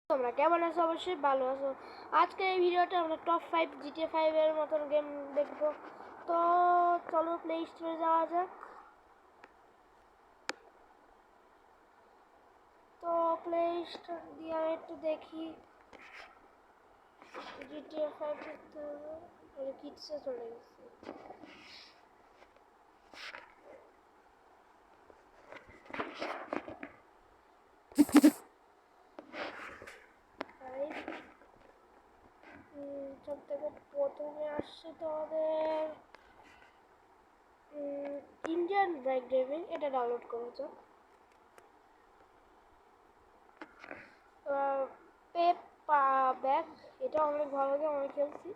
তোমরা কেমন আছো? অবশ্যই ভালো আছো। আজকে এই ভিডিওটা আমরা টপ 5 GTA 5 এর মতন গেম দেখবো। তো চলো প্লে স্টোরে যাওয়া যাক। তো প্লে স্টোর দিয়ে আমি একটু দেখি GTA 5 দেখতে হবে। কিডসে চলে গেছে। সব থেকে প্রথমে আসছে তোমাদের ইন্ডিয়ান বাইক ড্রাইভিং, এটা ডাউনলোড করেছো। পেপা ব্যাগ, এটা অনেক ভালো গেম, আমি খেলছি,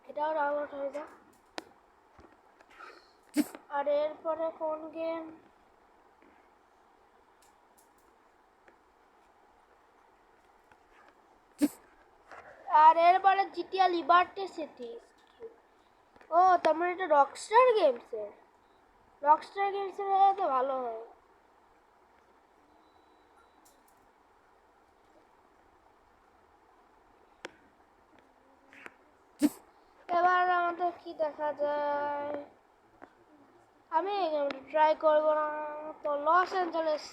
এটাও ডাউনলোড হয়ে যায়। আর এরপরে কোন গেম? আর এরপরে জিটিএ লিবার্টি সিটি। ও তোমার এটা রকস্টার গেমসের, রকস্টার গেমসের হলে তো ভালো হয়। এবার আমাদের কি দেখা যায়, আমি এই গেমটা ট্রাই করবো না। তো লস অ্যাঞ্জেলেস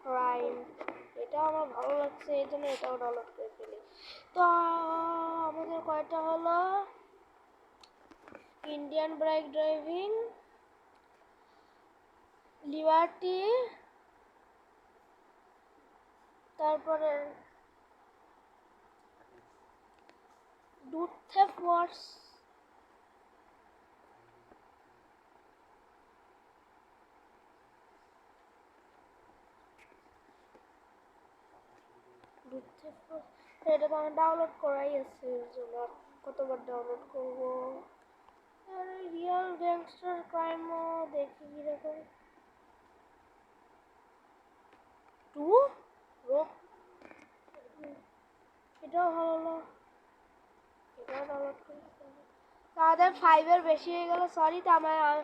ক্রাইম, এটা আমার ভালো লাগছে, এই জন্য এটাও ডাউনলোড করে ফেলি। তো আমাদের কয়টা হলো? ইন্ডিয়ান বাইক ড্রাইভিং, লিবার্টি, তারপরে ডুট থেফট ওয়ার্স, এটা তো আমি ডাউনলোড করাই আছে, কতবার ডাউনলোড করবো। আর রিয়েল গ্যাংস্টার ক্রাইমও দেখি কিরকম। টু রোক, এটাও ভালো, এটাও ডাউনলোড করি। তাদের 5 বেশি হয়ে গেল, সরি। তো আমার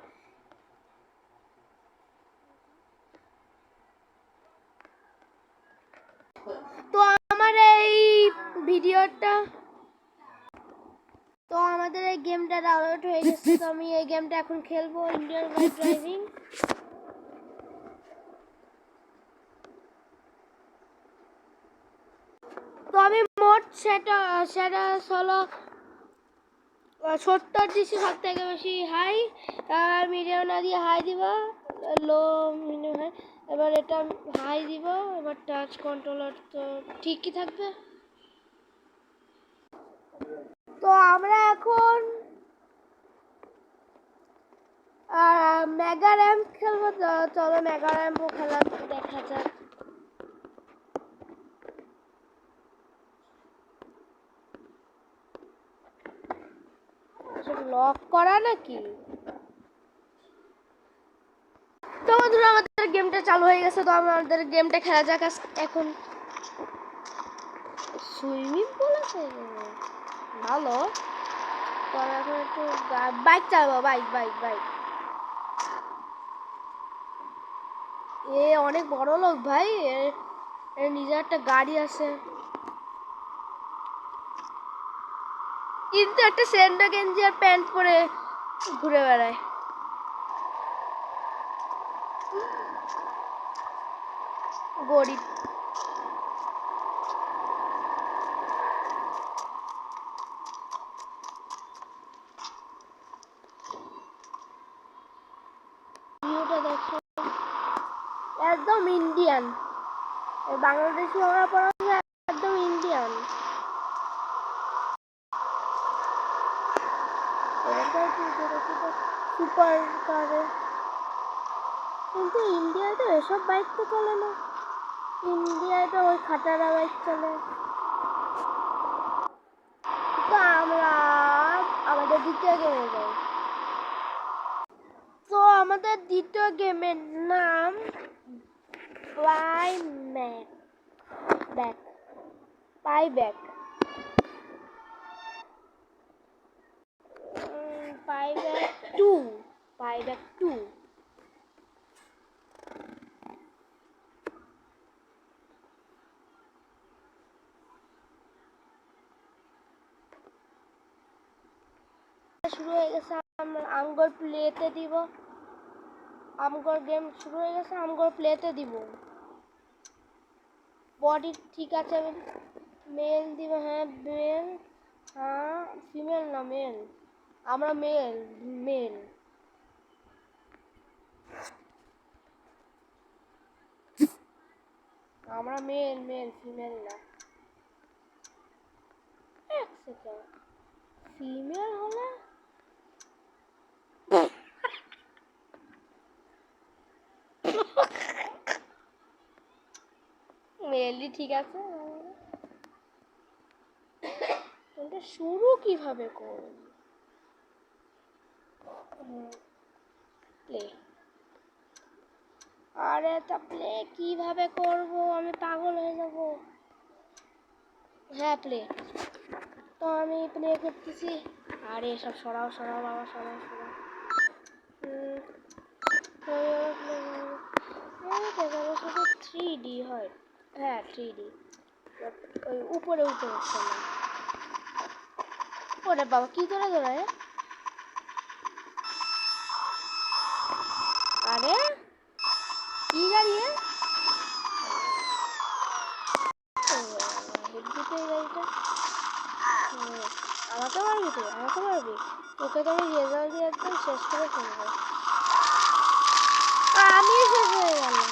তো আমার এই ভিডিওটা, তো আমাদের এই গেমটা ডাউনলোড হয়ে গেছে। তো আমি এই গেমটা এখন খেলবো, ইন্ডিয়ান বাইক ড্রাইভিং। তো আমি মোট সেটা হলো 70 দিচ্ছি, সব থেকে বেশি হাই। আর মিডিয়াম না দিয়ে হাই দিব, লো মিডিয়াম হাই। এবার এটা হাই দিব, এবার টাচ কন্ট্রোলার তো ঠিকই থাকবে। তো আমরা এখন মেগা র্যাম্প খেলবো। চলো মেগা র্যাম্পও খেলা দেখা যাক। লক করা নাকি? তো বন্ধুরা আমাদের গেমটা চালু হয়ে গেছে, তো আমাদের গেমটা খেলা যাক এখন। সুইমিং পুল আছে, ভালো। তো আমি এখন একটু বাইক চালাবো, বাইক বাইক বাইক। এ অনেক বড় লোক ভাই, এর নিজের একটা গাড়ি আছে, কিন্তু একটা স্যান্ডো গেঞ্জি আর প্যান্ট পরে ঘুরে বেড়ায়। গরিব। ভিউটা দেখো, একদম ইন্ডিয়ান। বাংলাদেশি হওয়ার পর একদম ইন্ডিয়ান। সুপার কারে, কিন্তু ইন্ডিয়ায় তো এসব বাইক তো চলে না। ইন্ডিয়ায় তো ওই খাটারা বাইক চলে। তো আমরা আমাদের দ্বিতীয় গেমে যাই। তো আমাদের দ্বিতীয় গেমের নাম পাইব্যাক। পাইব্যাক টু। শুরু হয়ে গেছে। আমগর প্লেতে দিব। আমগর গেম শুরু হয়ে গেছে, আমগর প্লেতে দিব। বডি ঠিক আছে, মেল দিব। হ্যাঁ মেল, হ্যাঁ ফিমেল না মেল, আমরা মেল মেল। আমরা মেল মেল, ফিমেল না। এক সেকেন্ড, ফিমেল হলে মেলই ঠিক আছে। এটা শুরু কিভাবে করব? প্লে, আরে তা প্লে কিভাবে করব? আমি পাগল হয়ে যাব। হ্যাঁ প্লে, তো আমি প্লে করতেছি। আরে সব সরাও সরাও বাবা, সরাও সরাও। শুধু 3D হয়। হ্যাঁ 3D, ওই উপরে উপরে চলে। ওরে বাবা কি করে ধরে? আরে কি গাড়ি? গাড়িটা আমাকে মারবি তুই? আমাকে মারবি? তোকে তো আমি রেজাল্ট দিয়ে একদম শেষ করে ফেলবো। আমি শেষ হয়ে গেলাম।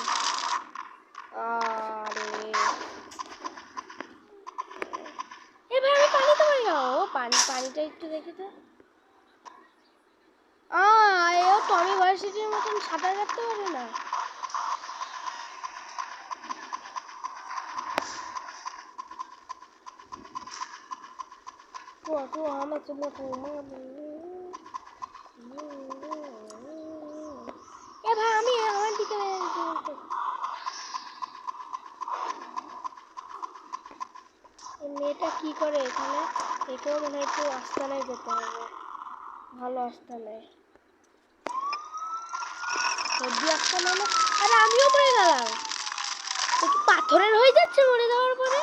আরে এবার আমি পানিতে পড়ে গেল। ও পানিটা একটু দেখি তো। এও টমি ভার্সিটির মতন সাঁতার কাটতে পারে না। তো আমার জন্য এ ভাই আমি আমার দিকে মেয়েটা কি করে এখানে? একেও মনে হয় একটু আস্তানায় যেতে হবে, ভালো আস্তানায়। আস্তানা না, আরে আমিও মরে গেলাম। পাথরের হয়ে যাচ্ছে মরে যাওয়ার পরে।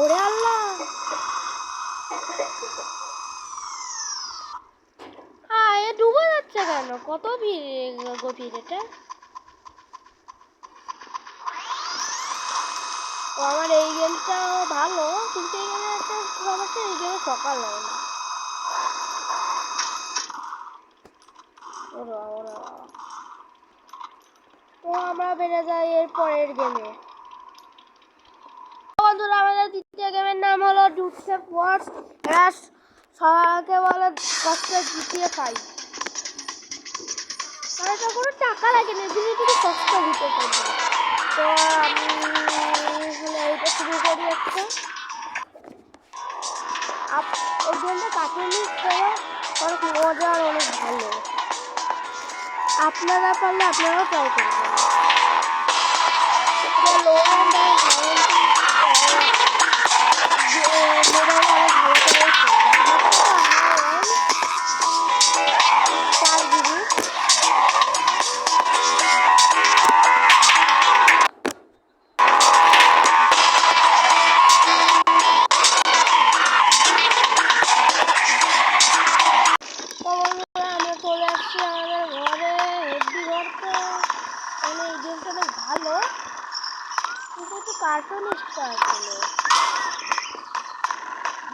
ওরে আল্লাহ, এ ডুবে যাচ্ছে কেন? কত গভীর এটা। ও আমার এই গেমটা ভালো, কিন্তু এই গেমে একটা সমস্যা, এই গেমে সকাল হয় না। তো আমরা বেড়ে যাই এর পরের গেমে। বন্ধুরা আমাদের দ্বিতীয় গেমের নাম হলো ডুটসেপ ওয়ার্স র্যাশ, সবাইকে বলে কষ্টের জিটিএ 5। আর এটা কোনো টাকা লাগে না, ধীরে ধীরে কষ্ট দিতে পারবে। তো আমি এইটা শুরু করি একটা। এই গেমটা কার্টুনিক খেলা অনেক মজা আর অনেক ভালো। আপনারা পারলে আপনারাও ট্রাই করবেন।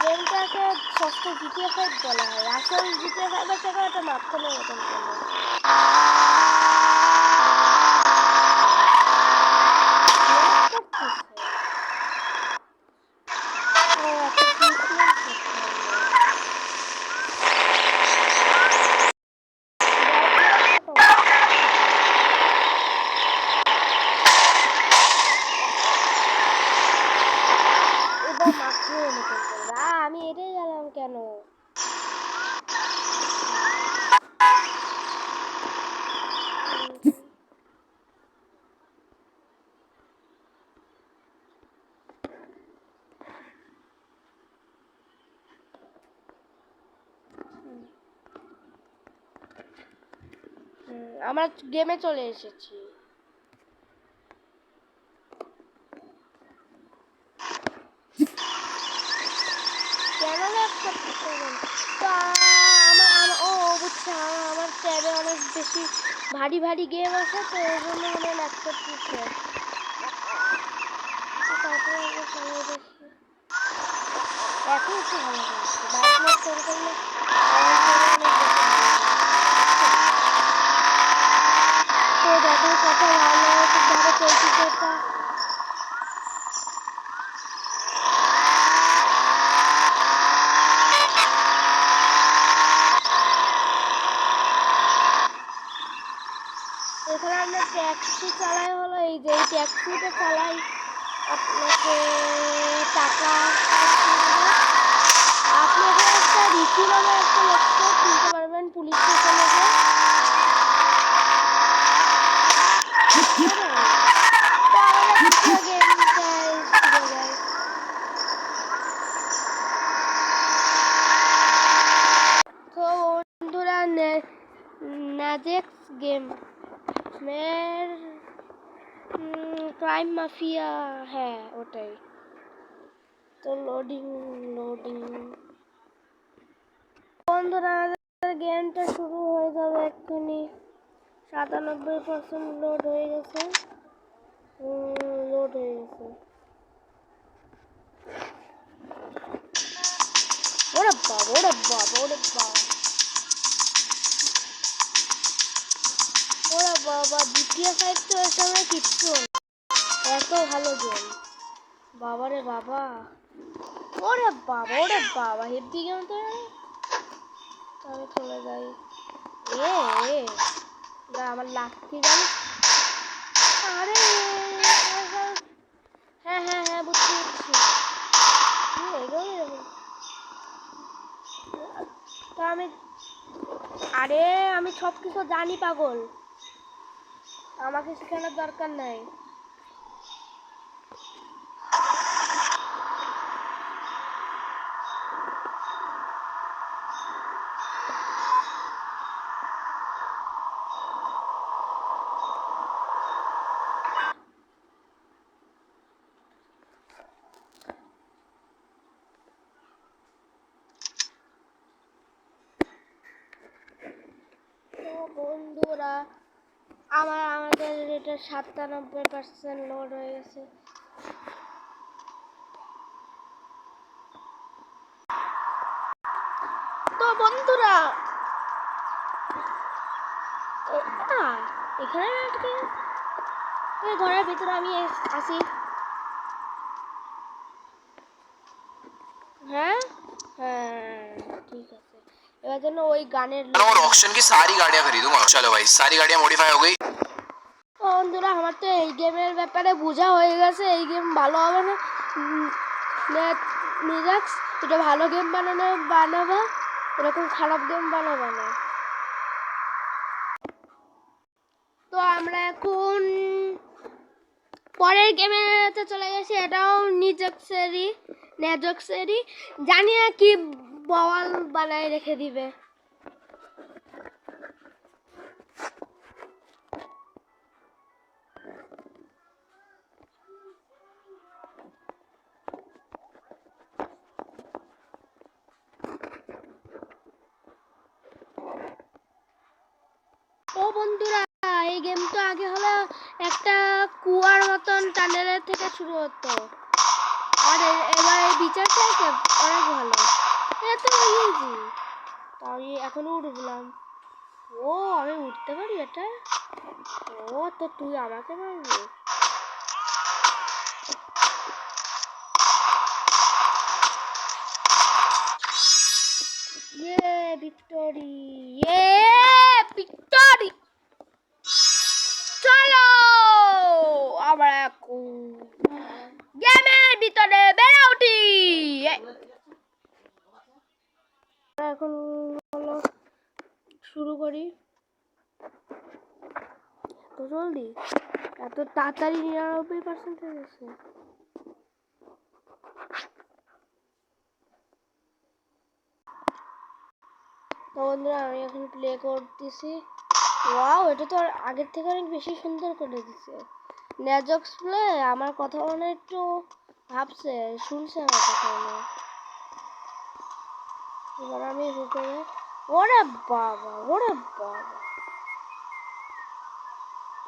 গেমটাকে ষষ্ঠ জিটিএ 5 বলা হয়, আসল জিটিএ 5 এর থেকে একটা মাঝখানের মতন চলে। আমি এটাই গেলাম কেন? আমরা গেমে চলে এসেছি। ভিতরে অনেক বেশি ভারী ভারী গেম আছে, তো এই জন্য মনে হয় ল্যাপটপ দিচ্ছে। তারপরে দেখি এখন একটু ভালো লাগছে, ব্রাইটনেস করে করলে তো দেখো কত ভালো ভাবে চলছে এটা। এখানে আমরা ট্যাক্সি চালাই, হলো এই যে এই ট্যাক্সিটা চালাই আপনাকে টাকা, আপনি এখানে একটা রিচু নামে একটা লোককে কিনতে পারবেন পুলিশ স্টেশনে। তো বন্ধুরা ন্যাজেক্স গেম মের ক্রাইম মাফিয়া, হ্যাঁ ওটাই। তো লোডিং বন্ধুরা গেমটা শুরু হয়ে যাবে এক্ষুনি। 97% লোড হয়ে গেছে, ওরে বাবা দ্বিতীয় সাইড তো এর সঙ্গে কিচ্ছু, এত ভালো গেম, বাবারে বাবা, ওরে বাবা হেভি গেম তো। আমি চলে যাই, আমার লাগতে জানি। আরে হ্যাঁ বুঝছি তো আমি সব কিছু জানি পাগল, আমাকে শেখানোর দরকার নাই। বন্ধুরা আমাদের এটা 97% লোড হয়ে গেছে। তো বন্ধুরা এখানে ঘরের ভিতরে আমি আসি, হ্যাঁ ঠিক আছে। এবার জন্য ওই গানের और ऑक्शन की सारी गाड़ियां खरीदूंगा। चलो भाई सारी गाड़ियां मॉडिफाई हो गई। বন্ধুরা আমার তো এই গেমের ব্যাপারে বোঝা হয়ে গেছে, এই গেম ভালো হবে না। নিজাক্স এটা ভালো গেম বানাবা, এরকম খারাপ গেম বানাবা না। তো আমরা এখন পরের গেমেতে চলে গেছি, এটাও নেজক্সেরই, জানি না কি বওয়াল বানায় রেখে দিবে। ও বন্ধুরা এই গেম তো আগে হলো একটা কুয়ার মতন টানেলের থেকে শুরু হতো, আর এবার এই বিচারটা অনেক ভালো, এত ইজি। তাই এখন উঠলাম, ও আমি উঠতে পারি এটা, ও তো তুই আমাকে মারবি। ভিক্টোরি, ভিক্টোরি, চলো আমরা গেমের ভিতরে বেড়ে উঠি। এখন হলো শুরু করি, তো জলদি এত তাড়াতাড়ি 99% হয়ে গেছে। তো বন্ধুরা আমি এখন প্লে করতেছি, ওয়াও এটা তো আগের থেকে অনেক বেশি সুন্দর করে দিচ্ছে। নেজক্স প্লে আমার কথা মনে একটু ভাবছে, শুনছে আমার কথা মনে। এবার আমি ঢুকে ওরে বাবা, ওরে বাবা,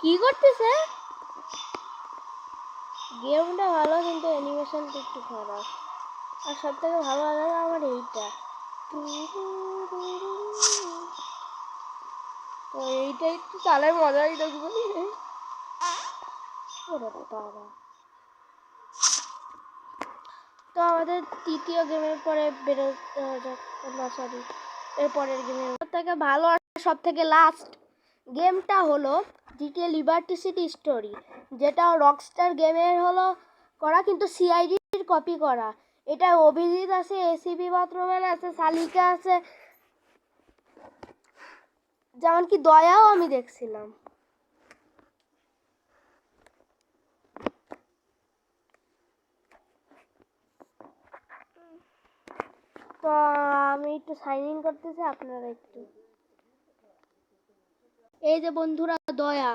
কি করতেছে? গেমটা ভালো কিন্তু অ্যানিমেশনটা একটু খারাপ। আর সব থেকে ভালো লাগে আমার এইটা। তো এইটা একটু চালায় মজাই দেখবো। ওরে বাবা। তো আমাদের তৃতীয় গেমের পরে বেরোতে যাক, না সরি, এরপরের গেমের থেকে ভালো আর সব থেকে লাস্ট গেমটা হলো জিটিএ লিবার্টি সিটি স্টোরি, যেটা রকস্টার গেমের হলো করা কিন্তু সিআইডির কপি করা। এটা অভিজিৎ আছে, এসিপি বাথরুমের আছে, শালিকা আছে, যেমন কি দয়াও আমি দেখছিলাম। তো আমি একটু সাইন ইন করতেছি, আপনারা একটু এই যে বন্ধুরা দয়া।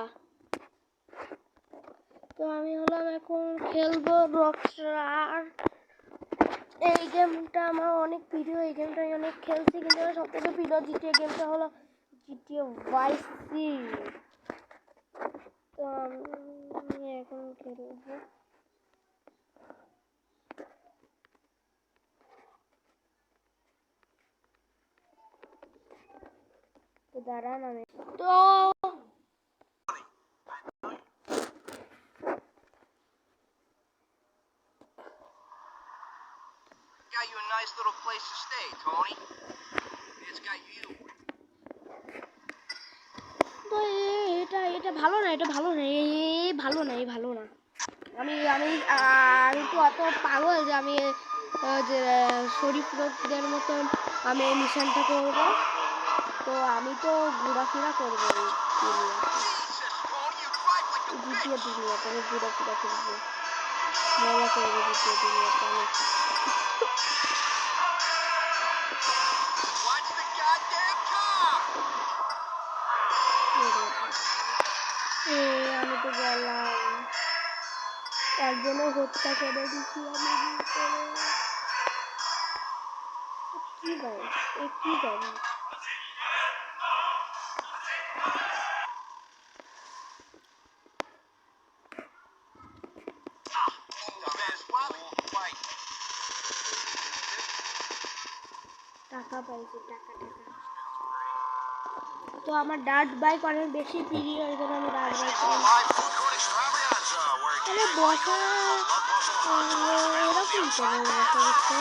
তো আমি হলাম এখন খেলবো রকস্টার। এই গেমটা আমার অনেক প্রিয়, এই গেমটা আমি অনেক খেলছি, কিন্তু আমার সব থেকে প্রিয় জিটিএ গেমটা হলো জিটিএ ভাইস সিটি। তো আমি এখন খেলবো। তো দাঁড়ান আমি তো Got you a nice little place to stay, Tony. It's got you. তো এটা এটা ভালো না, এটা ভালো না, এই ভালো না, এই ভালো না। আমি আমি আমি তো অত পাগল যে আমি যে শরীফ লোকদের মতন আমি এই মিশনটা করব। তো আমি তো ঘোরাফেরা করবো দ্বিতীয় দুনিয়াতে, আমি ঘোরাফেরা করবো, মজা করবো দ্বিতীয় দুনিয়াতে আমি। আমি তো গেলাম, একজনের হত্যা করে দিচ্ছি আমি। কি গাড়ি, এ কি গাড়ি? টাকা পাইছি, টাকা টাকা। তো আমার ডার্ট বাইক অনেক বেশি প্রিয়, এই জন্য আমি ডার্ট বাইক আমার বসা এরকম করে বসা দিচ্ছে।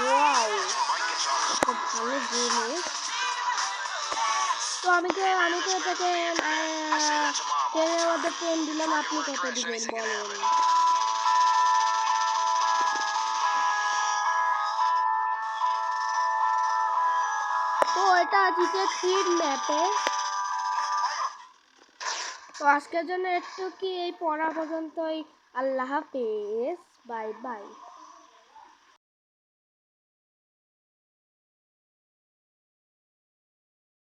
ওয়াও, খুব ভালো জিনিস। তো আমি তো এটাকে ট্রেনের মধ্যে ট্রেন দিলাম, আপনি কত দিবেন বলেন? তো এটা জিতে 3 ম্যাপে। তো আজকের জন্য একটু কি এই পড়া পর্যন্তই। আল্লাহ হাফেজ, বাই বাই।